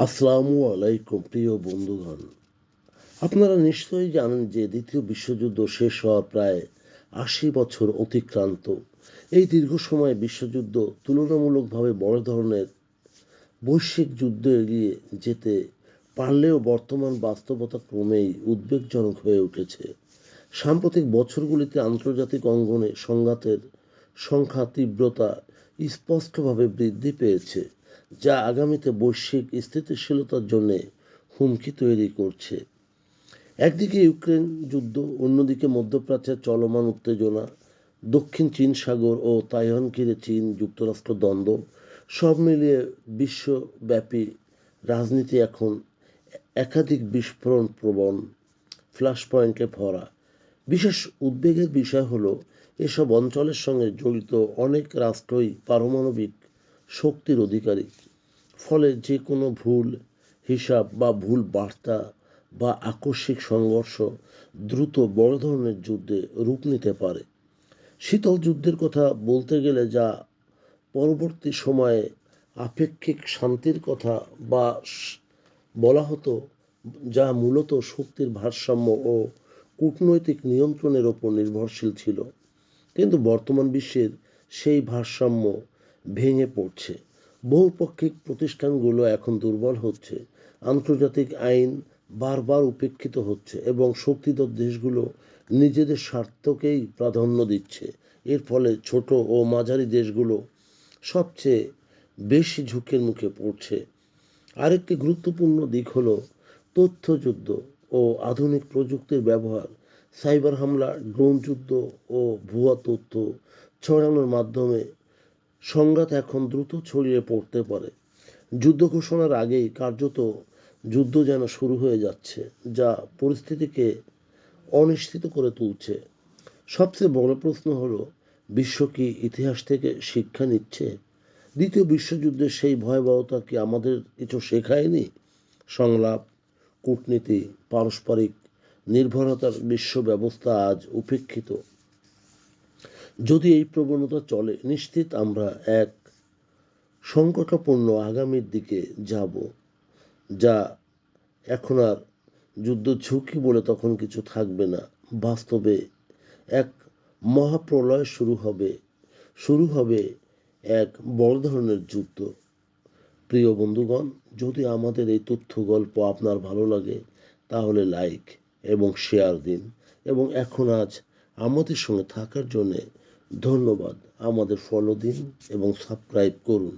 আসসালামু আলাইকুম প্রিয় বন্ধুগণ। আপনারা নিশ্চয়ই জানেন যে দ্বিতীয় বিশ্বযুদ্ধ শেষ হওয়ার প্রায় ৮০ বছর অতিক্রান্ত। এই দীর্ঘ সময়ে বিশ্বযুদ্ধ তুলনামূলকভাবে বড় ধরনের বৈশ্বিক যুদ্ধে এগিয়ে যেতে পারলেও বর্তমান বাস্তবতা ক্রমেই উদ্বেগজনক হয়ে উঠেছে। সাম্প্রতিক বছরগুলিতে আন্তর্জাতিক অঙ্গনে সংঘাতের সংখ্যা তীব্রতা স্পষ্টভাবে বৃদ্ধি পেয়েছে, যা আগামীতে বৈশ্বিক স্থিতিশীলতার জন্য হুমকি তৈরি করছে। একদিকে ইউক্রেন যুদ্ধ, অন্যদিকে মধ্যপ্রাচ্যের চলমান উত্তেজনা, দক্ষিণ চীন সাগর ও তাইওয়ান ঘিরে চীন যুক্তরাষ্ট্র দ্বন্দ্ব, সব মিলিয়ে বিশ্বব্যাপী রাজনীতি এখন একাধিক বিস্ফোরণ প্রবণ ফ্ল্যাশ পয়েন্টে ভরা। বিশেষ উদ্বেগের বিষয় হলো এসব অঞ্চলের সঙ্গে জড়িত অনেক রাষ্ট্রই পারমাণবিক শক্তির অধিকারী। ফলে যে কোনো ভুল হিসাব বা ভুল বার্তা বা আকস্মিক সংঘর্ষ দ্রুত বড় ধরনের যুদ্ধে রূপ নিতে পারে। শীতল যুদ্ধের কথা বলতে গেলে যা পরবর্তী সময়ে আপেক্ষিক শান্তির কথা বা বলা হতো, যা মূলত শক্তির ভারসাম্য ও কূটনৈতিক নিয়ন্ত্রণের ওপর নির্ভরশীল ছিল। কিন্তু বর্তমান বিশ্বের সেই ভারসাম্য ভেঙে পড়ছে। বহুপক্ষিক প্রতিষ্ঠানগুলো এখন দুর্বল হচ্ছে, আন্তর্জাতিক আইন বারবার উপেক্ষিত হচ্ছে এবং শক্তিধর দেশগুলো নিজেদের স্বার্থকেই প্রাধান্য দিচ্ছে। এর ফলে ছোট ও মাঝারি দেশগুলো সবচেয়ে বেশি ঝুঁকির মুখে পড়ছে। আরেকটি গুরুত্বপূর্ণ দিক হলো তথ্যযুদ্ধ ও আধুনিক প্রযুক্তির ব্যবহার। সাইবার হামলা, ড্রোন যুদ্ধ ও ভুয়া তথ্য ছড়ানোর মাধ্যমে সংঘাত এখন দ্রুত ছড়িয়ে পড়তে পারে। যুদ্ধ ঘোষণার আগেই কার্যত যুদ্ধ যেন শুরু হয়ে যাচ্ছে, যা পরিস্থিতিকে অনিশ্চিত করে তুলছে। সবচেয়ে বড় প্রশ্ন হলো, বিশ্ব কি ইতিহাস থেকে শিক্ষা নিচ্ছে? দ্বিতীয় বিশ্বযুদ্ধের সেই ভয়াবহতা কি আমাদের কিছু শেখায়নি? সংলাপ, কূটনীতি, পারস্পরিক নির্ভরতার বিশ্ব ব্যবস্থা আজ উপেক্ষিত। যদি এই প্রবণতা চলে, নিশ্চিত আমরা এক সংকটাপন্ন আগামীর দিকে যাব, যা এখন আর যুদ্ধ ঝুঁকি বলে তখন কিছু থাকবে না। বাস্তবে এক মহাপ্রলয় শুরু হবে এক বড় ধরনের যুদ্ধ। প্রিয় বন্ধুগণ, যদি আমাদের এই তথ্য গল্প আপনার ভালো লাগে তাহলে লাইক এবং শেয়ার দিন, এবং আজ আমাদের সঙ্গে থাকার জন্যে ধন্যবাদ। আমাদের ফলো দিন এবং সাবস্ক্রাইব করুন।